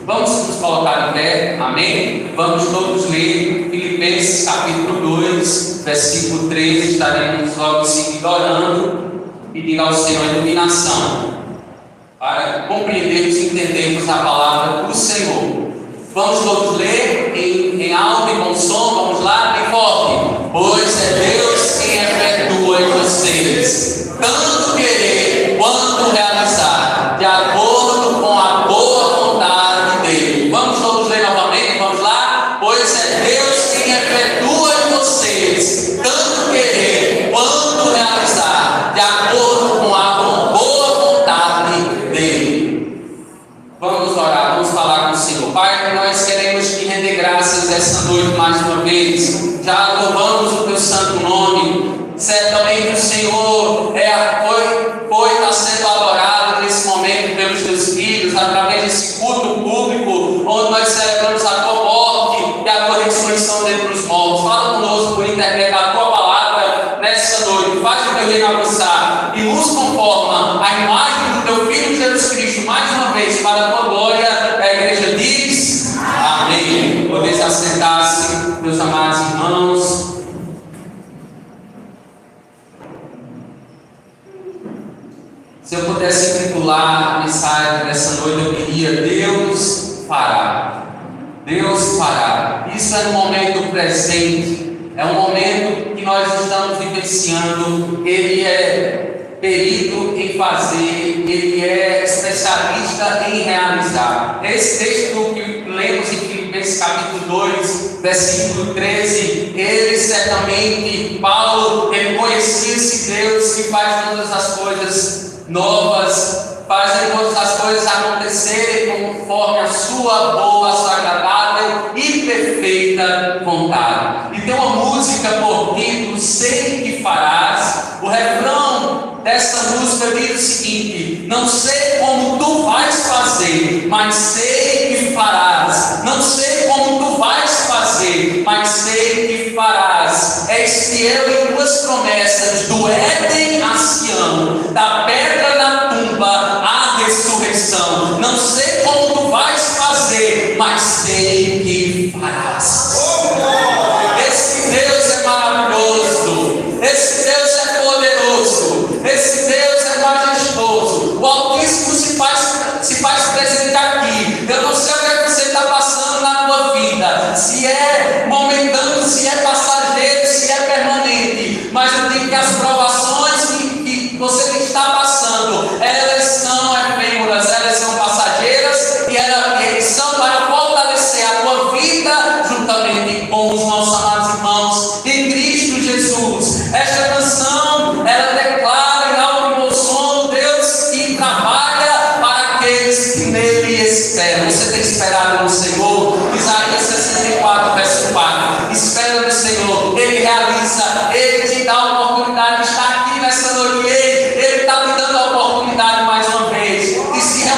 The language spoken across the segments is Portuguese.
Vamos nos colocar em pé, amém? Vamos todos ler Filipenses capítulo 2, versículo 13. Estaremos logo em seguida orando, pedindo ao Senhor a iluminação, para compreendermos e entendermos a palavra do Senhor. Vamos todos ler em alto e bom som. Vamos lá, bem forte. Pois é Deus quem efetua em vocês tanto querer quanto realizar, de acordo com a boa vontade dele. Vamos todos ler novamente, vamos lá. Pois é Deus quem efetua em vocês tanto querer quanto realizar, de acordo com a boa vontade dele. Vamos orar, vamos falar com o Senhor. Pai, nós queremos te render graças essa noite mais uma vez. Já louvamos o teu santo nome. Certamente o Senhor está sendo adorado nesse momento pelos teus filhos, através desse culto público, onde nós celebramos a tua morte e a tua ressurreição dentre os mortos. Fala conosco por intermédio da tua palavra nessa noite. Faz o teu reino avançar e nos conforma a imagem do teu Filho Jesus Cristo, mais uma vez, para a tua glória. A igreja diz amém. Podeis assentar-se, meus amados irmãos. Se eu pudesse titular a mensagem dessa noite, eu diria: Deus fará. Deus fará. Isso é no momento presente, é um momento que nós estamos vivenciando. Ele é perito em fazer, ele é especialista em realizar. Esse texto que lemos em Filipenses capítulo 2, versículo 13, ele certamente, Paulo, ele conhecia esse Deus que faz todas as coisas novas, fazem todas as coisas acontecerem conforme a sua boa, sua agradável e perfeita vontade. E tem uma música por título Sei que Farás. O refrão dessa música diz o seguinte: não sei como tu vais fazer, mas sei que farás. Não sei como tu vais fazer, mas sei que farás. És fiel em tuas promessas, do Éden a Sião, da pedra na tumba à ressurreição. Não sei como tu vais fazer, mas sei que farás. Esse Deus é maravilhoso, esse Deus é poderoso, esse Deus é majestoso. O Altíssimo se faz presente aqui. Eu não sei o que você está passando na tua vida, se é momentâneo, se é passageiro, se é permanente, mas eu digo que as provações que você está passando, elas são efêmeras, elas são passageiras e elas são para fortalecer a tua vida juntamente com os nossos amados irmãos em Cristo Jesus. Esta canção, ela declara em alto e bom som: Deus que trabalha para aqueles que nele esperam. Você tem esperado no Senhor? Isaías 64, verso 4. Espera no Senhor, Ele realiza, Ele te dá a oportunidade de estar aqui nessa noite. Ele está te dando a oportunidade mais uma vez de se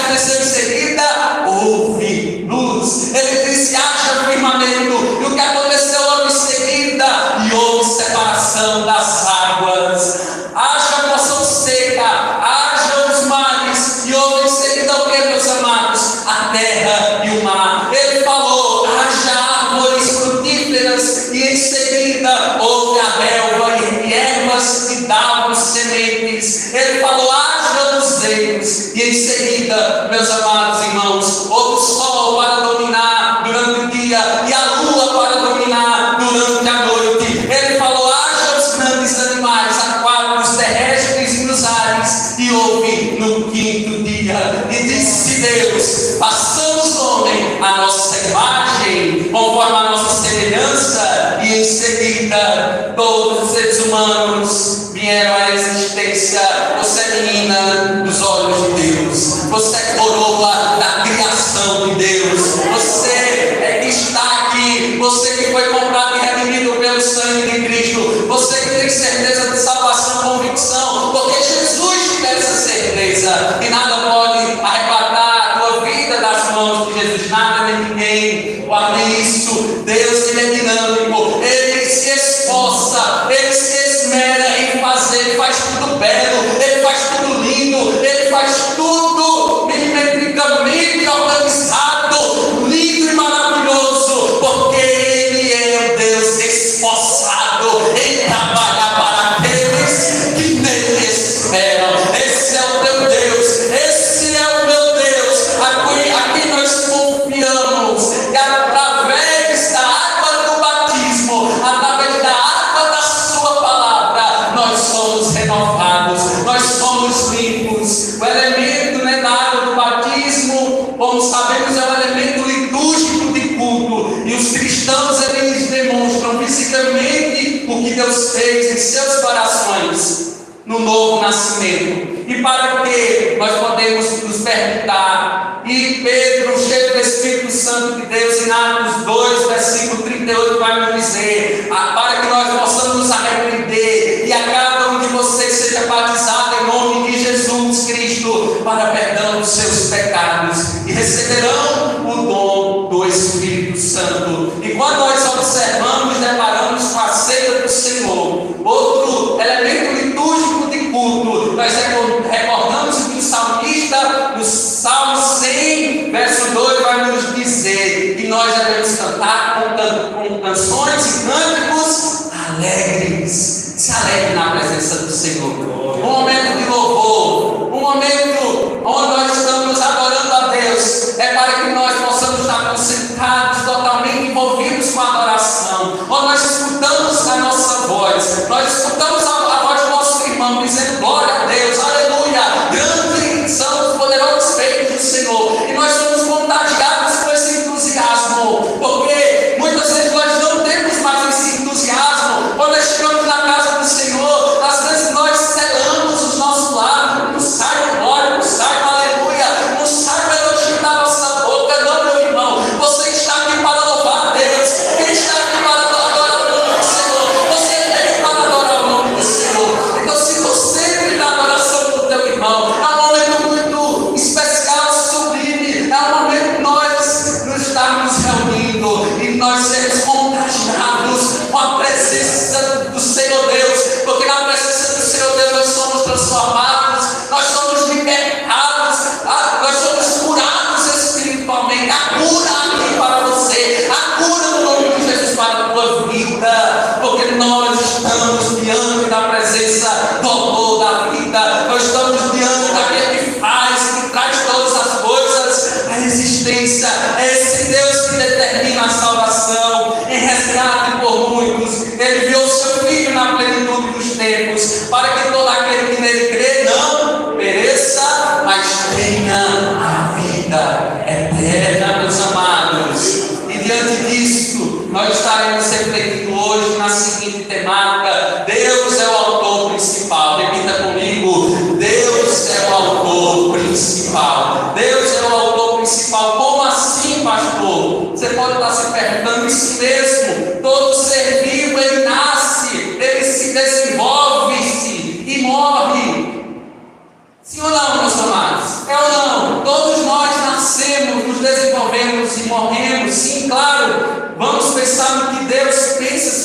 aconteceu em seguida? Houve luz. Ele disse: haja firmamento. E o que aconteceu logo em seguida? E houve separação das águas. Haja porção seca, haja os mares. E houve em seguida o que, meus amados? A terra e o mar. Ele falou: haja árvores frutíferas. E em seguida houve a relva e ervas que davam sementes. Ele falou: haja luzeiros. E em seguida, meus amados irmãos, houve o sol para dominar durante o dia e a lua para dominar durante a noite. Ele falou: haja os grandes animais aquáticos, terrestres e nos ares. E houve no quinto dia. E disse Deus: façamos homem a nossa imagem, conforme a nossa semelhança. E em seguida, todos os seres humanos vieram à existência. Você é menina dos olhos de Deus. Você é coroa da criação de Deus. Você é que está aqui. Você que foi comprado e redimido pelo sangue de Cristo. Você que tem certeza de salvação, convicção. Porque Jesus te dá essa certeza. E nada pode arrebatar a tua vida das mãos de Jesus. Nada nem ninguém. Guarde isso. Deus, Ele é dinâmico. Ele se esforça. Ele se esmera em fazer. Ele faz tudo belo. Ele faz tudo lindo. Ele faz tudo milimetricamente organizado, lindo e maravilhoso, porque Ele é o Deus esforçado em trabalhar para aqueles que nele esperam. Esse é o teu Deus, esse é o meu Deus, a quem nós confiamos. E através da água do batismo, através da água da sua palavra, nós somos renovados, nós somos limpos. O elemento da água do batismo, como sabemos, é um elemento litúrgico de culto. E os cristãos, eles demonstram fisicamente o que Deus fez em seus corações no novo nascimento. E para que nós podemos nos perguntar, e Pedro, cheio do Espírito Santo de Deus, em Atos 2, versículo 38, vai nos dizer: para que nós possamos nos arrepender, e a cada um de vocês seja batizado em nome de Jesus Cristo, para perdão dos seus pecados, e receberão o dom do Espírito Santo. E quando nós observamos, deparamos com a ceia do Senhor, outro elemento litúrgico de culto, nós recordamos que o salmista, no Salmo 100, verso 2, vai nos dizer que nós devemos cantar com canções e cânticos alegres. Se alegre na presença do Senhor. Um momento de louvor, um momento onde nós estamos adorando a Deus, é para que nós possamos estar concentrados, totalmente envolvidos com a adoração, onde nós escutamos a nossa voz, nós escutamos a voz do nosso irmão dizendo: glória a Deus, aleluia, grandes são os poderosos feitos do Senhor. E nós somos contagiados com esse entusiasmo, porque muitas vezes nós não temos mais esse entusiasmo. Quando nós chegamos na casa do Senhor, às vezes nós selamos os nossos lábios, não sai o glória, não sai o aleluia, não sai o elogio da nossa boca. Não, meu irmão, você está aqui para louvar a Deus, Ele está aqui para adorar o nome do Senhor, você veio para adorar o nome do Senhor. Então, se você vem na adoração do teu irmão, é um momento muito especial, sublime,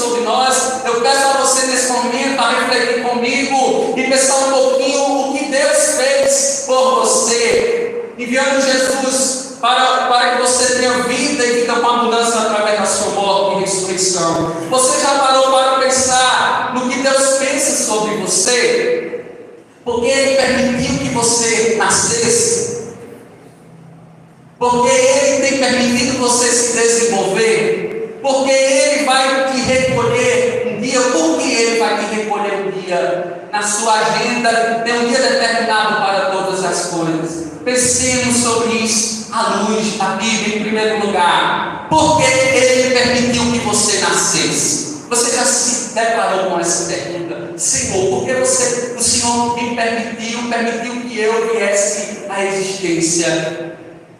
sobre nós. Eu peço a você nesse momento a refletir comigo e pensar um pouquinho o que Deus fez por você, enviando Jesus para que você tenha vida e vida com abundância através da sua morte e ressurreição. Você já parou para pensar no que Deus pensa sobre você? Porque Ele permitiu que você nascesse? Porque Ele tem permitido você se desenvolver? Porque Ele vai te recolher um dia? Por que Ele vai te recolher um dia? Na sua agenda tem um dia determinado para todas as coisas. Pensemos sobre isso à luz da Bíblia em primeiro lugar. Por que Ele permitiu que você nascesse? Você já se deparou com essa pergunta? Senhor, por que o Senhor me permitiu que eu viesse à existência,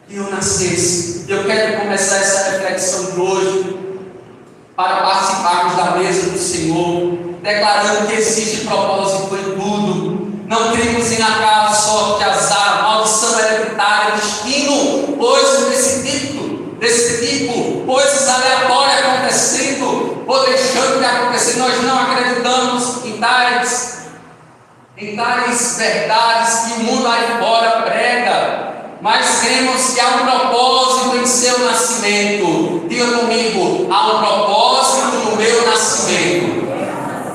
que eu nascesse? Eu quero começar essa reflexão de hoje para participarmos da mesa do Senhor, declarando que existe propósito em tudo. Não cremos em acaso, sorte, azar, maldição hereditária, destino, coisas desse tipo, coisas aleatórias acontecendo ou deixando de acontecer. Nós não acreditamos em tais verdades que o mundo aí fora prega, mas cremos que há um propósito em seu nascimento. Diga comigo: há um propósito no meu nascimento.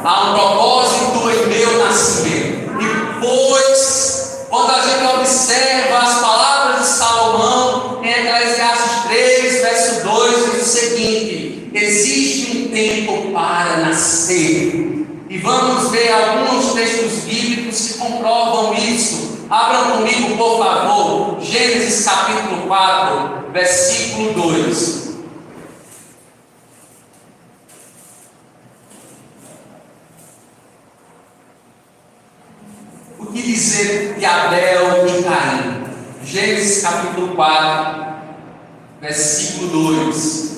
Há um propósito em meu nascimento. E pois, quando a gente observa as palavras de Salomão em Eclesiastes 3, verso 2, diz o seguinte: existe um tempo para nascer. E vamos ver alguns textos bíblicos que comprovam isso. Abram comigo, por favor, Gênesis capítulo 4, versículo 2. O que dizer de Abel e Caim? Gênesis capítulo 4, versículo 2.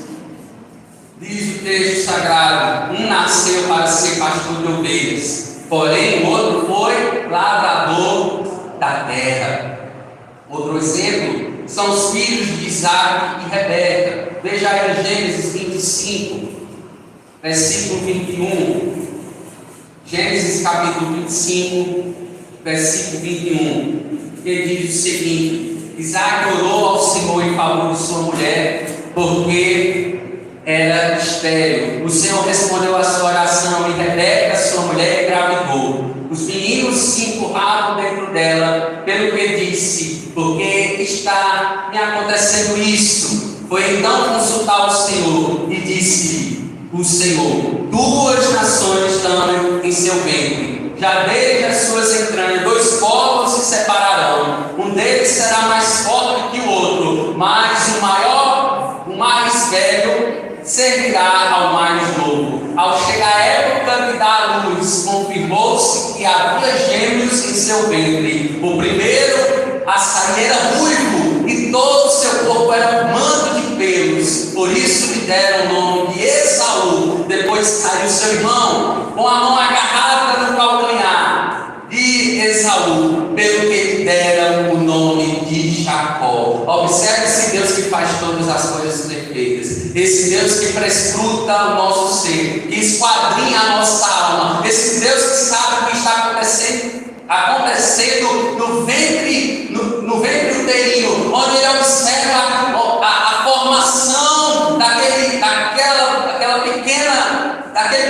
Diz o texto sagrado: um nasceu para ser pastor de ovelhas, porém o outro foi lavrador da terra. Outro exemplo são os filhos de Isaac e Rebeca. Veja aí Gênesis 25, versículo 21. Gênesis capítulo 25, versículo 21, que diz o seguinte: Isaac orou ao Senhor em favor de sua mulher, porque era estéril. O Senhor respondeu a sua oração, e Rebeca, sua mulher, engravidou. Os meninos se empurraram dentro dela, pelo que disse: porque está me acontecendo isso? Foi então consultar o Senhor, e disse o Senhor: duas nações estão em seu ventre, já desde as suas entranhas, dois povos se separarão, um deles será mais forte que o outro, mas o mais velho servirá ao mais novo. Ao chegar a época de dar à luz, confirmou-se que havia gêmeos em seu ventre. O primeiro a sair era ruivo, e todo o seu corpo era um manto de pelos. Por isso lhe deram o nome de Esaú. Depois saiu seu irmão, com a mão agarrada no calcanhar de Esaú, pelo que lhe deram o nome de Jacó. Observe esse Deus que faz todas as coisas perfeitas. Esse Deus que prescruta o nosso ser, que esquadrinha a nossa alma. Esse Deus que sabe o que está acontecendo no ventre uterino, onde Ele observa a formação daquele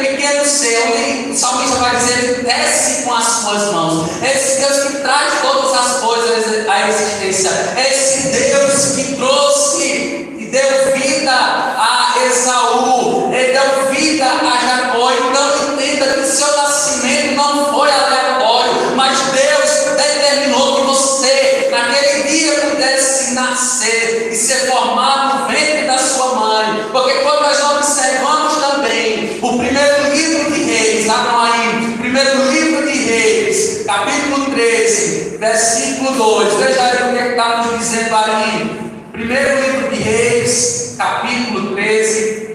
pequeno ser, onde o salmista vai dizer: Ele desce com as suas mãos. Esse Deus que traz todas as coisas à existência. Esse Deus que trouxe e deu vida a Esaú, Ele deu vida a Jacó. Então entenda que o seu nascimento não foi aleatório, mas Deus determinou que você, naquele dia, pudesse nascer e ser formado no ventre da sua mãe. Porque quando nós observamos também o primeiro livro de Reis, abram aí, primeiro livro de Reis, capítulo 13, versículo 2, veja aí o que está nos dizendo ali. Primeiro livro de Reis, capítulo 13,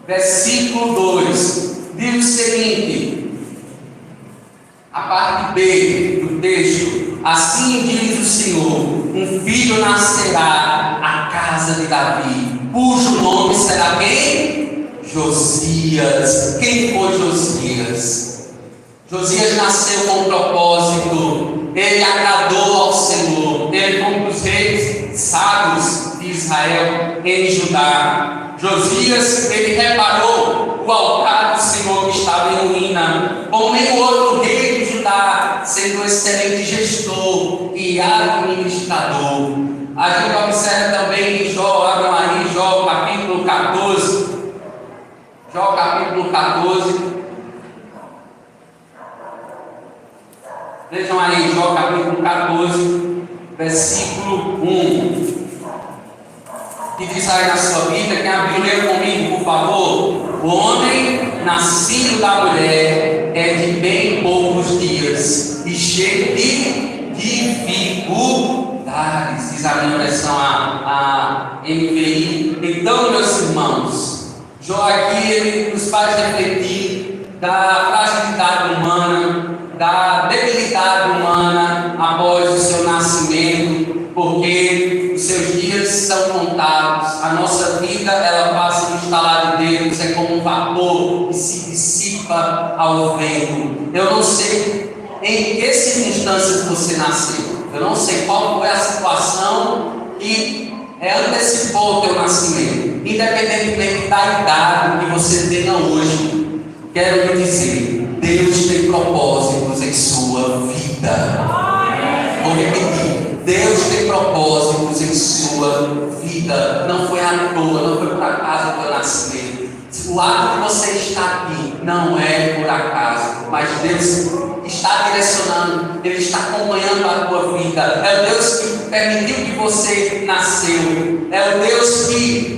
versículo 2, diz o seguinte, a parte B do texto: assim diz o Senhor, um filho nascerá à casa de Davi, cujo nome será quem? Josias. Quem foi Josias? Josias nasceu com um propósito, ele agradou ao Senhor, ele foi um dos reis sábios de Israel em Judá. Josias, ele reparou o altar do Senhor que estava em ruína, como nenhum outro rei de Judá, sendo um excelente gestor e administrador. A gente observa também em Jó, abram aí, Jó capítulo 14. Jó capítulo 14. Vejam aí, Jó capítulo 14, versículo 1. Que diz aí na sua Bíblia, quem abriu, leia comigo, por favor. O homem nascido da mulher é de bem poucos dias e cheio de dificuldades. Diz a minha versão, a NVI. Então, meus irmãos, Jó aqui ele nos faz refletir da fragilidade humana, da debilidade humana após o seu nascimento, porque os seus dias são contados. A nossa vida, ela passa no estalar de dedos, é como um vapor que se dissipa ao vento. Eu não sei em que circunstâncias você nasceu, eu não sei qual foi a situação que antecipou o teu nascimento, independentemente da idade que você tenha hoje. Quero lhe dizer, Deus tem propósitos em sua vida. Vou repetir. Deus tem propósitos em sua vida. Não foi à toa, não foi por acaso o teu nascimento. O ato de você estar aqui não é por acaso, mas Deus está direcionando, Ele está acompanhando a tua vida. É o Deus que permitiu que você nasceu. É o Deus que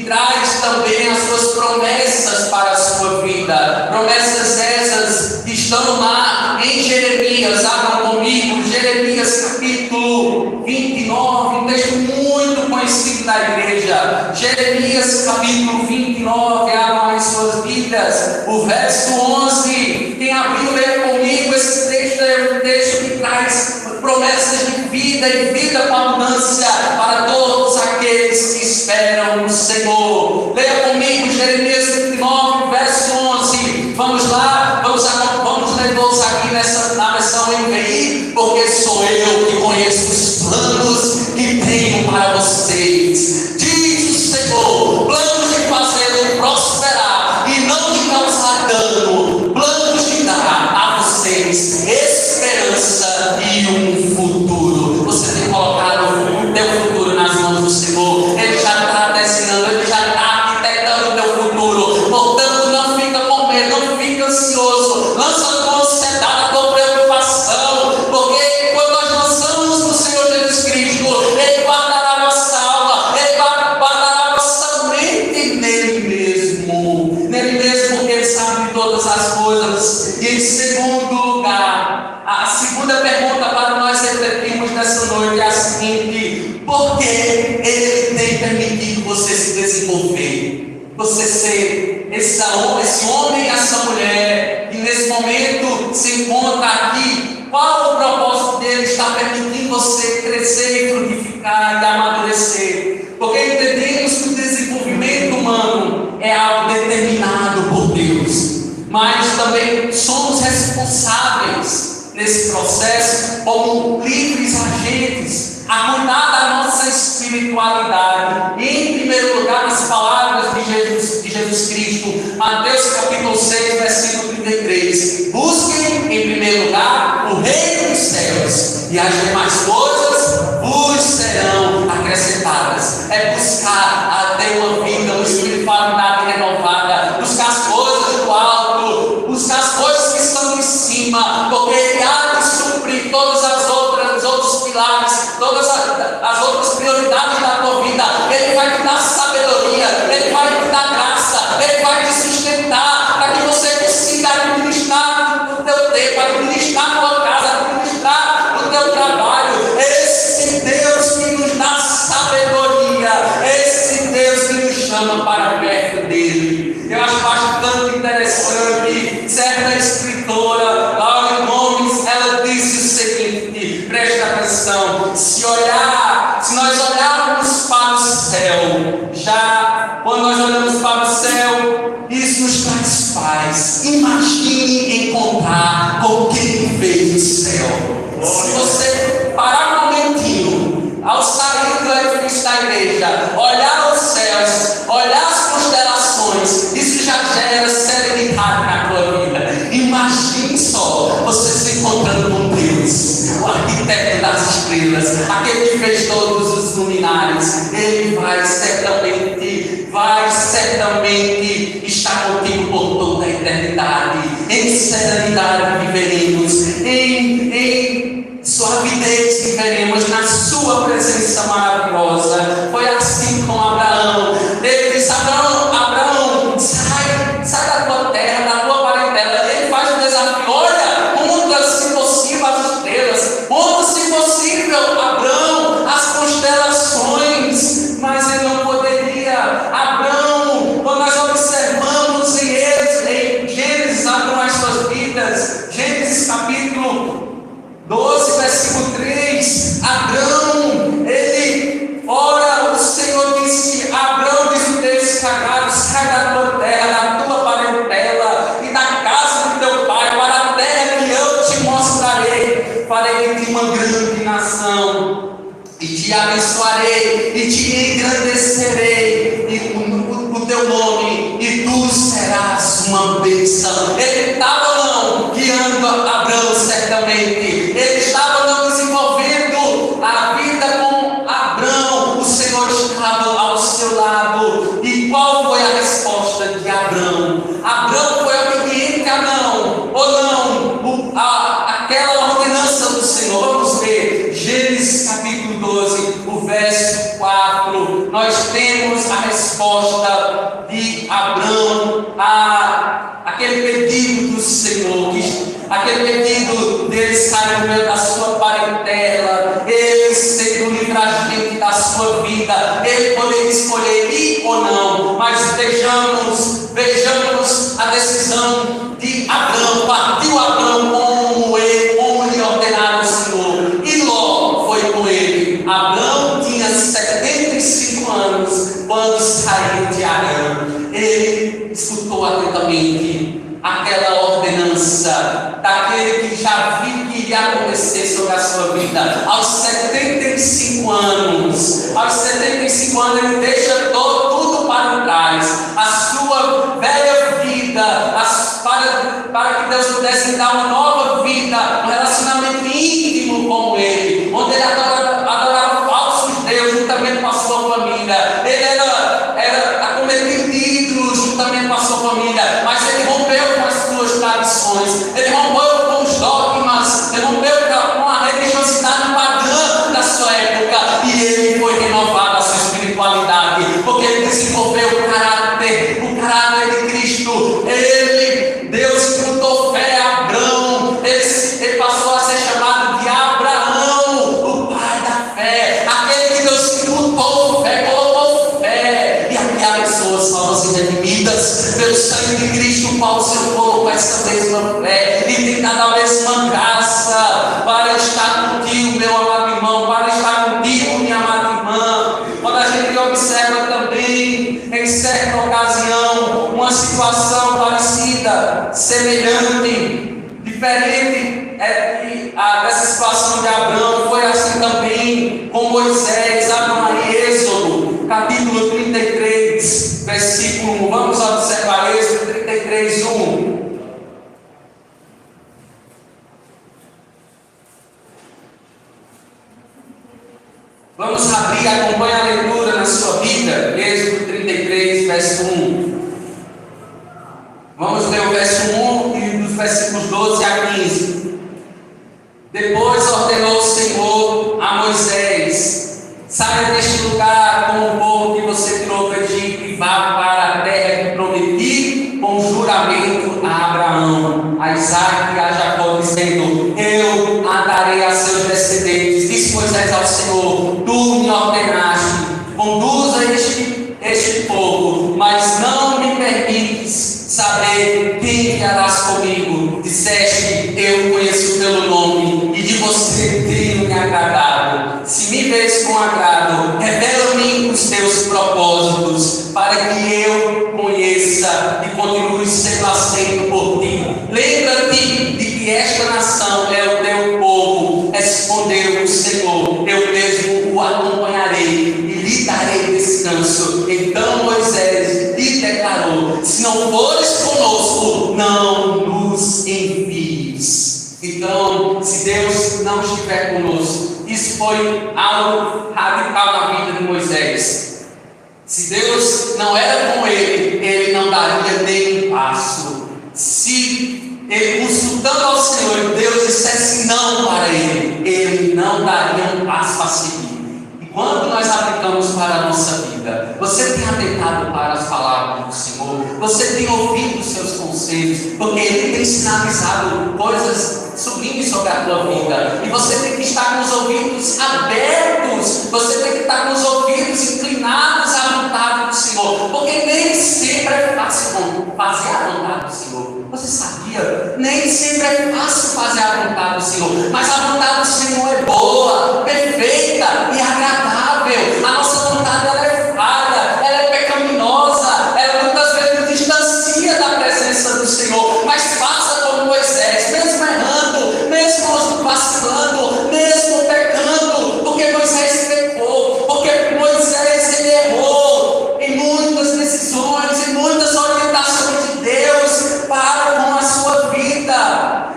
traz também as suas promessas para a sua vida. Promessas essas que estão lá em Jeremias. Abram comigo, Jeremias capítulo 29, um texto muito conhecido da igreja. Jeremias capítulo 29, abram as suas Bíblias, o verso 11. Quem abriu, leia comigo. Esse texto é um texto que traz promessas de vida e vida com abundância para todos aqueles que esperam no Senhor. Leia comigo Jeremias 29, verso 11. Vamos lá, vamos ler todos aqui na versão NVI, porque sou eu que conheço os planos que tenho para vocês, diz o Senhor, planos de fazê-lo prosperar e não de causar dano, planos de dar a vocês esperança e um futuro. Você tem colocado o teu futuro nas mãos do Senhor. Ele já está desenhando, Ele já está arquitetando o teu futuro. Portanto, não fica com medo, não fica ansioso, lança a tua ansiedade, a tua preocupação, porque quando nós lançamos no Senhor Jesus Cristo, Ele guardará a nossa alma, Ele guardará a nossa mente nele mesmo, porque Ele sabe de todas as coisas. E em segundo lugar, a segunda pergunta para nós refletirmos nessa noite é a seguinte: por que Ele tem permitido você se desenvolver? Você ser esse homem e essa mulher que nesse momento se encontra aqui. Qual o propósito dele? Está permitindo você crescer, frutificar e amadurecer. Porque entendemos que o desenvolvimento humano é algo determinado por Deus, mas também somos responsáveis nesse processo como livres agentes a cuidar da nossa espiritualidade. Em primeiro lugar, nas palavras de Jesus Cristo, Mateus capítulo 6, versículo 33: busquem em primeiro lugar o reino dos céus, e as demais coisas vos serão acrescentadas. É buscar ter uma vida, uma espiritualidade renovada, buscar as coisas do alto, buscar as coisas que estão em cima, porque Ele há de suprir todas as outras, os outros pilares, todas as outras prioridades da tua vida. Ele vai te dar sabedoria, Ele vai te dar graça, Ele vai te sustentar para que você consiga administrar o teu tempo, administrar a tua casa, administrar o teu trabalho. Esse Deus que nos dá sabedoria, esse Deus que nos chama para perto dele. Eu acho bastante interessante, certa escritora, Laura Gomes, ela disse o seguinte, presta atenção: se olhar nós olharmos para o céu, quando nós olhamos para o céu, isso nos traz paz. Imagine encontrar com quem veio do céu. Se você parar um momentinho, ao sair do edifício da igreja, olhar os céus, olhar as constelações, isso já gera serenidade na tua vida. Imagine só você se encontrando com Deus, o arquiteto das estrelas, aquele que fez todos os luminares. Ele vai certamente estar contigo por toda a eternidade. Em serenidade viveremos, em suavidez viveremos na sua presença maravilhosa. Foi assim com Abraão. Ele disse: Abraão, sai da tua terra, da tua parentela. Ele faz o desafio: olha, conta se possível as estrelas, conta se possível, Abraão, as constelações. Mas ele não poderia. Abraão, quando nós observamos em Gênesis, abram as suas vidas, Gênesis capítulo 12, versículo 3, Abraão, ele ora, o Senhor disse: Abraão, diz o Deus sagrado, sai da tua terra, da tua parentela e da casa do teu pai, para a terra que eu te mostrarei. Farei de ti uma grande nação, e te abençoarei, e te engrandecerei, e o teu nome, e tu serás uma bênção. Ele estava não guiando Abraão certamente, ele estava não desenvolvendo a vida com Abraão, o Senhor estava ao seu lado. E qual foi a resposta de Abraão? Abraão foi obediente a não, ou não, aquela ordenança do Senhor. Vamos ver, Gênesis capítulo 12, o verso 4, nós temos a resposta de Abraão aquele pedido do Senhor, aquele pedido dele sair do meio da sua parentela, ele sendo livre da sua vida, ele poderia escolher ir ou não, mas vejamos a decisão de Abraão. Partiu Abraão como lhe ordenara o Senhor, e Ló foi com ele. Abraão tinha 75 anos quando saiu de Arã. Ele escutou atentamente aquela ordenança daquele que já viu que iria acontecer sobre a sua vida. Aos 75 anos, ele deixa tudo para trás, a sua velha vida, para que Deus pudesse dar uma nova vida, um relacionamento íntimo com ele, onde ele adorava falsos deuses juntamente com a sua família. Ele era acometido de ídolos juntamente com a sua família, mas ele rompeu com as suas tradições, ele rompeu com os dogmas, ele rompeu com a religiosidade pagã da sua época, e ele foi renovado a sua espiritualidade, porque ele desenvolveu o caráter de Cristo. Deus imputou fé a Abraão, ele passou a ser chamado de Abraão, o pai da fé, aquele que Deus imputou fé, colocou fé, e aqui há pessoas novas e redimidas pelo sangue de Cristo, o qual o Senhor colocou essa mesma fé, e tem dado a mesma graça para estar contigo, meu amado irmão, para estar contigo, minha amada irmã. Quando a gente observa também, em certa ocasião, uma situação parecida, semelhante, diferente dessa situação de Abraão, foi assim também com Moisés. Abram aí Êxodo, capítulo 33, versículo 1. Vamos observar Êxodo 33, 1. Vamos abrir, acompanha a leitura na sua vida. Êxodo 33, verso 1. Vamos ler o verso 1 e dos versículos 12 a 15. Depois ordenou o Senhor a Moisés: saia deste lugar com o povo que você tirou do Egito e vá para a terra que prometi com juramento a Abraão, a Isaque e a Jacó, dizendo: eu a darei a seus descendentes. Disse Moisés ao Senhor: tu me ordenaste, conduza este povo, mas não me permites saber quem enviarás comigo. Disseste: eu conheço pelo nome, e de você tenho me agradado. Se me vês com agrado, respondeu o Senhor: eu mesmo o acompanharei e lhe darei descanso. Então Moisés lhe declarou: se não fores conosco, não nos envies. Então, se Deus não estiver conosco, isso foi algo radical na vida de Moisés. Se Deus não era com ele, ele não daria nem um passo. Se ele, consultando ao Senhor, Deus dissesse não para ele, ele não daria um passo a seguir. E quando nós aplicamos para a nossa vida, você tem atentado para as palavras do Senhor, você tem ouvido os seus conselhos, porque Ele tem sinalizado coisas sublimes sobre a tua vida, e você tem que estar com os ouvidos abertos, você tem que estar com os ouvidos inclinados à vontade do Senhor, porque nem sempre é fácil fazer a vontade do Senhor. Você sabia? Nem sempre é fácil fazer a vontade do Senhor, mas a vontade do Senhor é boa, perfeita e agradável. A nossa vontade ela é falha, ela é pecaminosa, ela muitas vezes nos distancia da presença do Senhor, mas faça como Moisés, mesmo errando, mesmo vacilando, mesmo pecando, porque Moisés pecou, porque Moisés ele errou em muitas decisões, em muitas orientações de Deus para com a sua vida.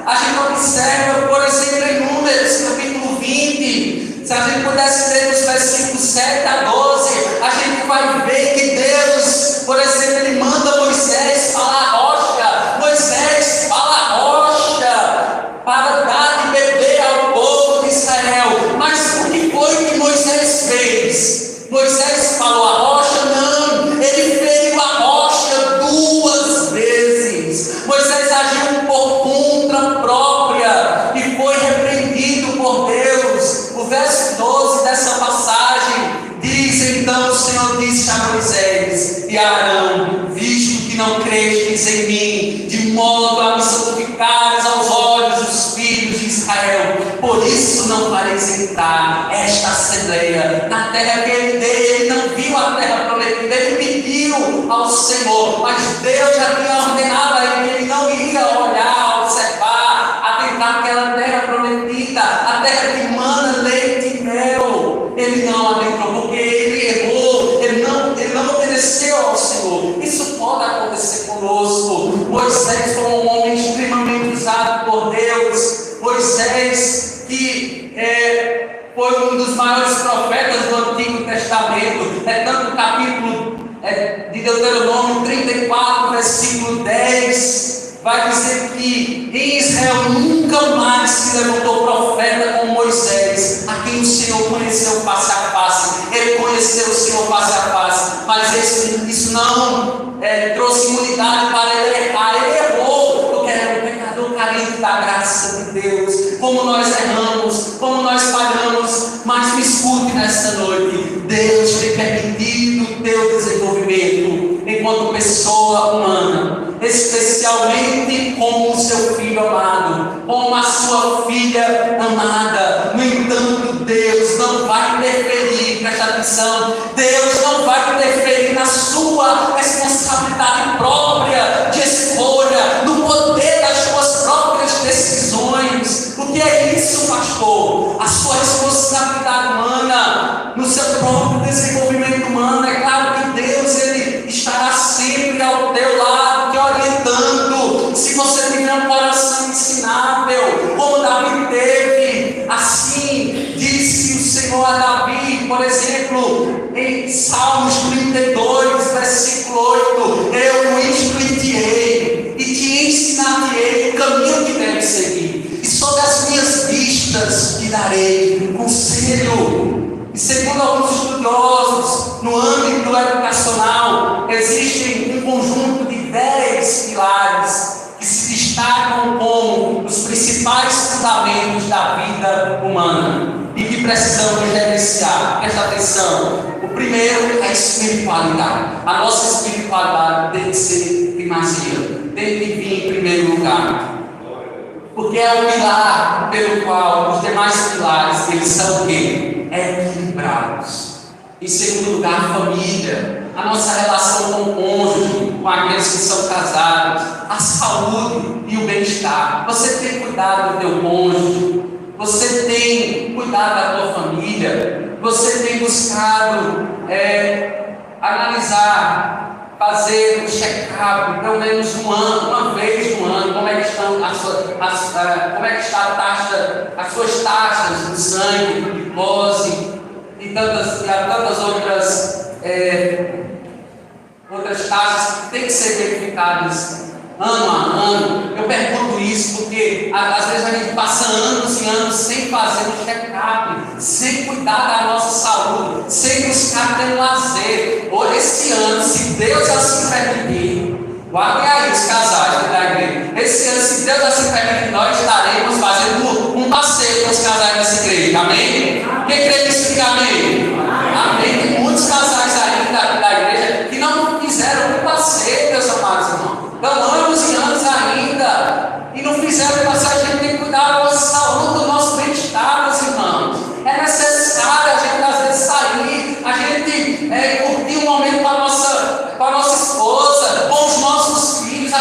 A gente observa, por exemplo, em Números, capítulo 20, se a gente pudesse ler os versículos 7 a 12, a gente vai ver que Deus, por exemplo, ele manda Moisés falar a rocha. Moisés fala a rocha para dar de beber ao povo de Israel. Mas o que foi que Moisés fez? Moisés falou a rocha? Não, ele feriu a rocha 2 vezes. Moisés agiu por conta própria e foi repreendido por Deus. O verso 12 dessa passagem diz: então o Senhor disse a Moisés e a Arão: visto que não crestes em mim, de modo a me santificares aos olhos dos filhos de Israel, por isso não fareis entrar esta assembleia na terra que ele deu. Ele não viu a terra prometida, ele pediu ao Senhor, mas Deus já tinha ordenado a ele que ele não ia olhar, observar, atentar aquela terra prometida, a terra que mana leite e mel. Ele não adentrou porque ele errou, ele não obedeceu ao Senhor. Isso pode acontecer conosco. Moisés foi um homem extremamente usado por Deus. Moisés, que foi um dos maiores profetas do Antigo Testamento. É tanto o capítulo de Deuteronômio 34, versículo 10, vai dizer que em Israel nunca mais se levantou profeta como Moisés, a quem o Senhor conheceu face a face. Ele conheceu o Senhor face a face, mas isso não trouxe imunidade para ele errar. Ele errou, porque era um pecador carente da graça de Deus. Como nós erramos, como nós falhamos, mas me escute nesta noite: Deus tem permitido o teu desenvolvimento enquanto pessoa humana, especialmente como o seu filho amado, como a sua filha amada. No entanto, Deus não vai interferir, presta atenção, Deus não vai interferir na sua responsabilidade própria de escolha, no poder das suas próprias decisões. O que é isso, pastor? A sua responsabilidade humana, no seu próprio desenvolvimento humano. É claro que Deus ele estará sempre ao teu lado, te orientando, se você tiver um coração ensinável, como Davi teve. Assim disse o Senhor a Davi, por exemplo, em Salmos 32, versículo 8: eu o instruirei e te ensinarei o caminho que deve seguir, e sob as minhas vistas te darei conselho. E segundo alguns estudiosos, no âmbito educacional, existem um conjunto de 10 pilares que se destacam como os principais fundamentos da vida humana e que precisamos gerenciar. Presta atenção. O primeiro é a espiritualidade. A nossa espiritualidade tem que ser primazia, tem que vir em primeiro lugar, porque é o pilar pelo qual os demais pilares eles são o quê? Equilibrados. Em segundo lugar, a família, a nossa relação com o cônjuge, com aqueles que são casados, a saúde e o bem-estar. Você tem cuidado do teu cônjuge, Você tem cuidado da tua família? Você tem buscado analisar, fazer um check-up, pelo menos uma vez no ano, como é que estão como é que está as suas taxas de sangue, de glicose e tantas outras taxas que têm que ser verificadas ano a ano. Eu pergunto isso porque às vezes a gente passa anos e anos sem fazer um check-up, sem cuidar da nossa saúde, sem buscar ter lazer. Ou esse ano, se Deus assim permitir, guardem aí os casais da igreja. Esse ano, se Deus assim permitir, nós estaremos fazendo um passeio com os casais dessa igreja. Amém? Quem crê nisso, diga amém. Amém. Tem muitos casais ainda da igreja que não fizeram um passeio, meus amados irmãos. Então, anos e anos ainda, e não fizeram o passeio. A gente tem que cuidar da nossa saúde, do nosso bem-estar, meus irmãos. É necessário a gente às vezes sair, a gente curtir um momento com a nossa esposa, com os nossos filhos,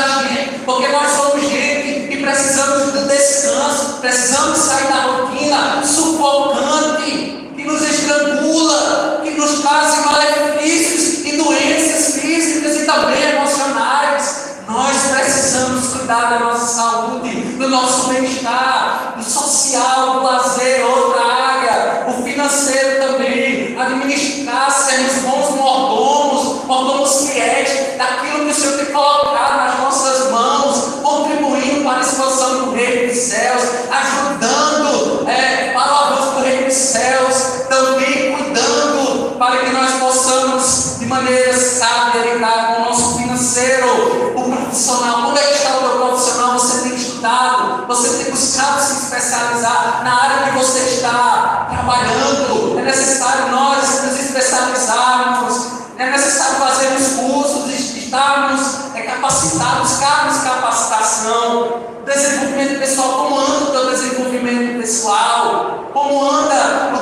porque nós somos gente que precisamos do descanso, precisamos sair da rotina sufocante, que nos estrangula, que nos traz malefícios e doenças físicas e também emocionais. Nós precisamos cuidar da nossa saúde, do nosso bem-estar, do social, do lazer, outra área, o financeiro também, administrar, sermos bons mordomos fiéis, daquilo que o Senhor tem colocado nas nossas mãos, contribuindo para a expansão do reino dos céus, ajudando para o avanço do reino dos céus, também cuidando para que nós possamos, de maneira sábia, lidar com o nosso financeiro. Profissional, como é que está o teu profissional? Você tem estudado, você tem buscado se especializar na área que você está trabalhando. É necessário nós nos especializarmos, é necessário fazermos cursos, estarmos capacitados, buscarmos capacitação, desenvolvimento pessoal. Como anda o teu desenvolvimento pessoal? Como anda o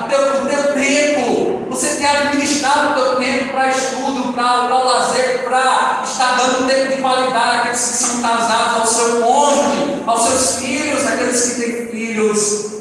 teu tempo? Você tem administrado o teu tempo para estudo, para o lazer, para estar dando tempo de qualidade àqueles que são casados, ao seu cônjuge, aos seus filhos, àqueles que têm filhos.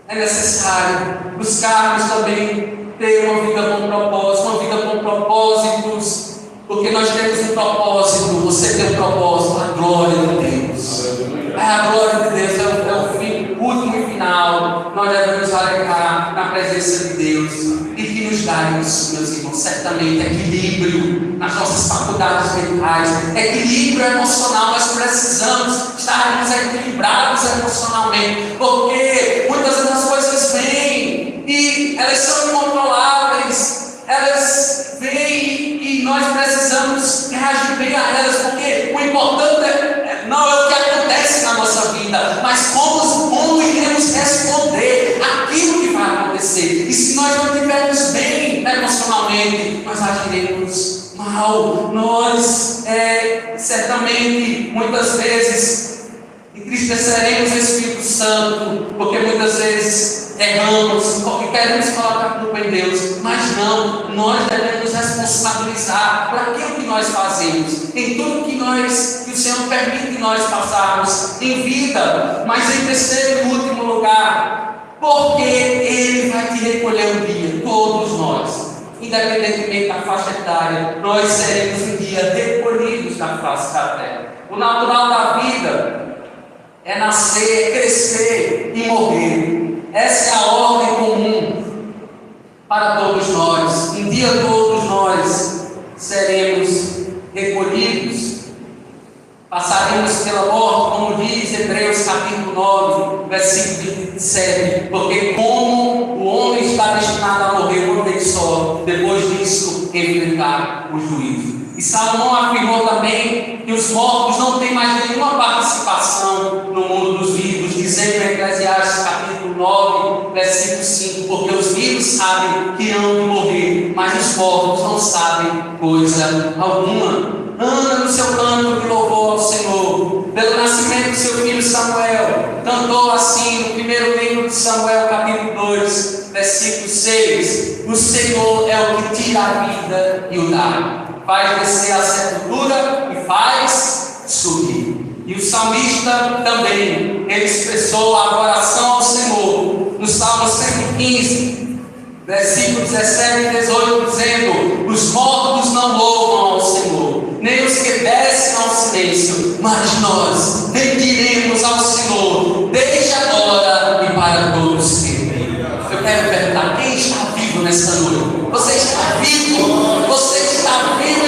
É necessário buscarmos também ter uma vida com propósitos, porque nós temos um propósito. Você tem um propósito, a glória de Deus. A glória de Deus é o fim, último e final. Nós devemos alegar na presença de Deus e que nos dá isso, meus irmãos, certamente equilíbrio nas nossas faculdades mentais, equilíbrio emocional. Nós precisamos estarmos equilibrados emocionalmente, porque muitas das coisas vêm e elas são incontroláveis, elas vêm e nós precisamos reagir bem a elas, porque o importante não é o que acontece na nossa vida, mas como iremos responder aquilo que vai acontecer. E se nós não estivermos bem emocionalmente, nós agiremos mal. Nós certamente muitas vezes entristeceremos o Espírito Santo, porque muitas vezes erramos, porque queremos colocar a culpa em Deus, mas não, nós devemos responsabilizar por aquilo que nós fazemos, em tudo que o Senhor permite nós passarmos em vida. Mas em terceiro e último lugar, porque Ele vai te recolher um dia, todos nós, independentemente da faixa etária, nós seremos um dia recolhidos da face da terra. O natural da vida é nascer, crescer e morrer. Essa é a ordem comum para todos nós. Um dia todos nós seremos recolhidos, passaremos pela morte, como diz Hebreus capítulo 9, versículo 27, porque como o homem está destinado a morrer uma vez só, depois disso enfrentar o juízo. E Salomão afirmou também que os mortos não têm mais nenhuma participação no mundo dos vivos, dizendo em Eclesiastes capítulo 9, versículo 5, porque os vivos sabem que hão de morrer, mas os mortos não sabem coisa alguma. Ana, no seu canto de louvor ao Senhor, pelo nascimento do seu filho Samuel, cantou assim no primeiro livro de Samuel, capítulo 2, versículo 6: o Senhor é o que tira a vida e o dá, faz descer a sepultura e faz subir. E o salmista também, ele expressou a oração ao Senhor, no Salmo 115, versículos 17 e 18, dizendo: os mortos não louvam ao Senhor, nem os que descem ao silêncio, mas nós bendiremos ao Senhor, desde agora e para todos sempre. Eu quero perguntar: quem está vivo nessa noite? Você está vivo? Você está vivo?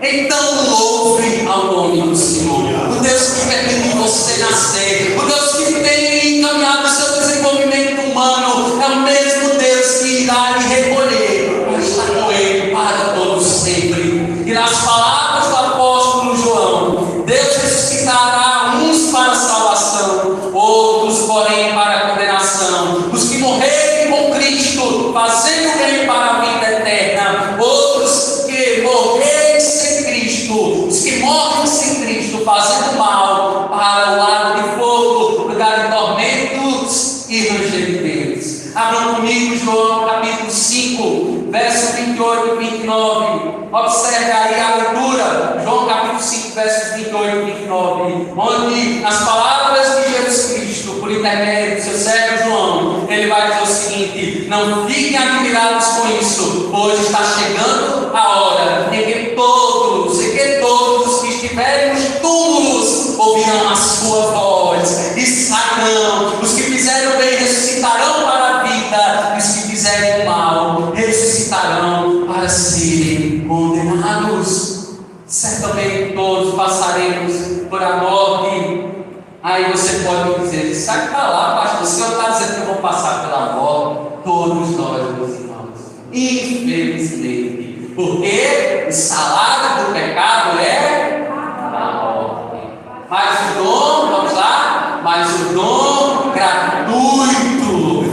Então louve ao nome do Senhor. O Deus que permitiu você nascer, o Deus que tem encaminhado o seu desenvolvimento humano, é o mesmo Deus que irá lhe recolher, mas está com ele para todos sempre. E nas palavras do apóstolo João, Deus ressuscitará uns para a salvação, outros, porém, para a condenação. Os que morrerem com Cristo, fazendo bem para a vida eterna, outros que morrerem sem Cristo, os que morrem sem Cristo, fazendo mal, para o lago de fogo, lugar de tormentos e rangerideiros. Abram comigo João capítulo 5, versos 28 e 29. Observe aí a leitura. João capítulo 5, versos 28 e 29, onde as palavras de Jesus Cristo, por intermédio do seu servo João, ele vai dizer o seguinte: não fiquem admirados com isso, pois está chegando a hora em que todos os que estiverem nos túmulos ouvirão a sua voz e sairão. Os que fizeram o bem ressuscitarão para a vida, e os que fizerem o mal ressuscitarão para serem condenados. Certamente todos passaremos por a morte. Aí você pode dizer: sai para lá, pastor, o senhor está dizendo que eu vou passar pela morte? Todos nós, meus irmãos, infelizmente. Porque o salário do pecado é a morte. Mas o dom, vamos lá, mas o dom gratuito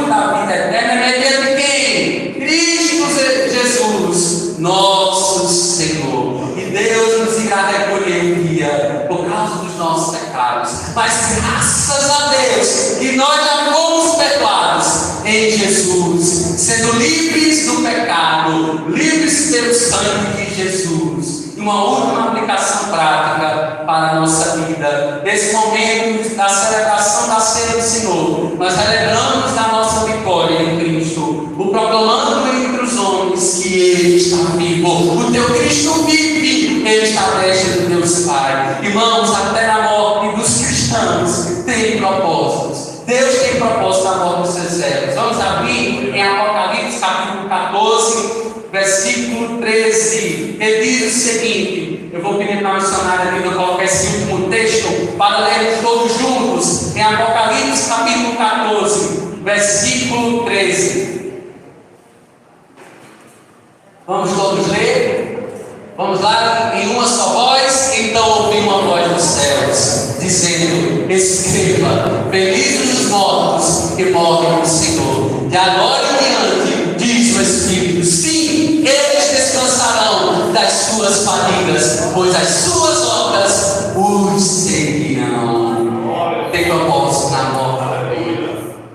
da vida eterna é mediante quem? Cristo Jesus, nosso Senhor. E Deus nos irá recolher um dia por causa dos nossos pecados. Mas graças a Deus que nós já fomos perdoados em Jesus, sendo livres do pecado, livres pelo sangue de Jesus. E uma última aplicação prática para a nossa vida. Nesse momento da celebração da ceia do Senhor, nós celebramos da nossa vitória em Cristo, o proclamando entre os homens que Ele está vivo. O teu Cristo vive, Ele está prestes do Deus Pai. Irmãos, até na morte dos cristãos tem propósitos. Deus tem propósito na morte dos seus servos. Vamos abrir em Apocalipse capítulo 14, versículo 13. Ele diz o seguinte: eu vou pedir para a missionária ali colocar esse último texto para lermos todos juntos. Em Apocalipse capítulo 14, versículo 13. Vamos todos ler? Vamos lá, em uma só voz. Então ouvi uma voz dos céus, dizendo: escreva, felizes os mortos que morrem no Senhor. De agora em diante, diz o Espírito, sim, eles descansarão das suas fadigas, pois as suas obras os seguirão. Tem propósito na morte,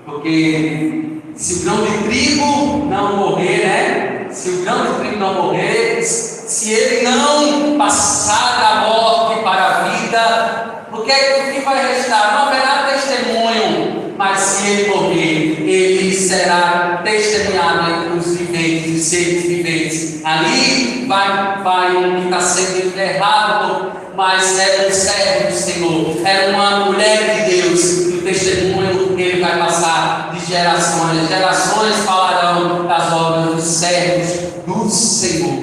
porque se o grão de trigo não morrer, né? Se o grão de trigo não morrer, se ele não passar da morte para a vida, o que vai restar? Não haverá testemunho, mas se ele morrer, ele será testemunhado entre os viventes e seres viventes. Ali vai um que está sendo enterrado, mas era um servo do Senhor, era uma mulher de Deus. O testemunho ele vai passar de gerações, gerações falarão das obras dos servos do Senhor.